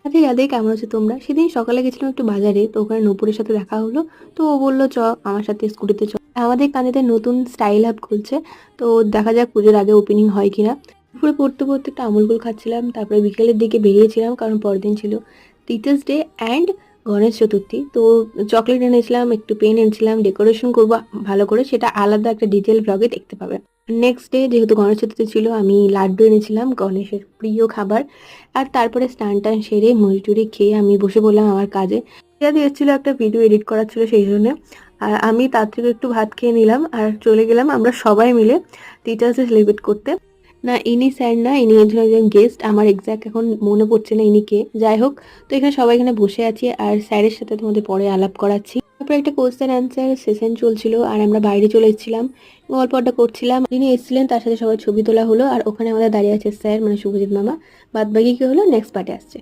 আচ্ছা রাধে, কেমন আছো তোমরা? সেদিন সকালে গেছিলাম একটু বাজারে, তো ওখানে নূপুরের সাথে দেখা হলো। তো ও বললো চ আমার সাথে স্কুটিতে চ। আমাদের কানেতে নতুন স্টাইল হাব খুলছে, তো দেখা যাক পুজোর আগে ওপেনিং হয় কিনা। দুপুরে পড়তে পড়তে একটা আমুলগুল খাচ্ছিলাম, তারপরে বিকেলের দিকে বেরিয়েছিলাম কারণ পরের দিন ছিল teachers day and Ganesh Chaturthi. তো চকলেট এনেছিলাম, একটু পেন এনেছিলাম, ডেকোরেশন করবো ভালো করে, সেটা আলাদা একটা ডিটেল ব্লগে দেখতে পাবে। নেক্সট ডে যেহেতু গণেশ চতুর্থী ছিল, আমি লাড্ডু এনেছিলাম, গণেশের প্রিয় খাবার। আর তারপরে স্নান টান সেরে মুড়ি টুড়ি খেয়ে আমি বসে পড়লাম আমার কাজে। যাদের এসেছিল একটা ভিডিও এডিট করার ছিল সেই জন্য। আর আমি তার থেকে একটু ভাত খেয়ে নিলাম আর চলে গেলাম আমরা সবাই মিলে টিচার্স ডে সেলিব্রেট করতে। না, ইনি স্যার না, ইনি একজন গেস্ট। আমার এক্সাক্ট এখন মনে পড়ছে না ইনি কে। যাই হোক, তো এখানে সবাই এখানে বসে আছি আর স্যারের সাথে তোমাদের পরে আলাপ করাচ্ছি। তারপরে একটা কোশ্চেন অ্যান্সার সেশন চলছিল আর আমরা বাইরে চলে এসেছিলাম, গল্প আড্ডা করছিলাম। যিনি এসেছিলেন তার সাথে সবাই ছবি তোলা হলো আর ওখানে আমাদের দাঁড়িয়ে আছে স্যার, মানে শুভজিৎ মামা। বাদ বাকি কি হলো নেক্সট পার্টে আসছে।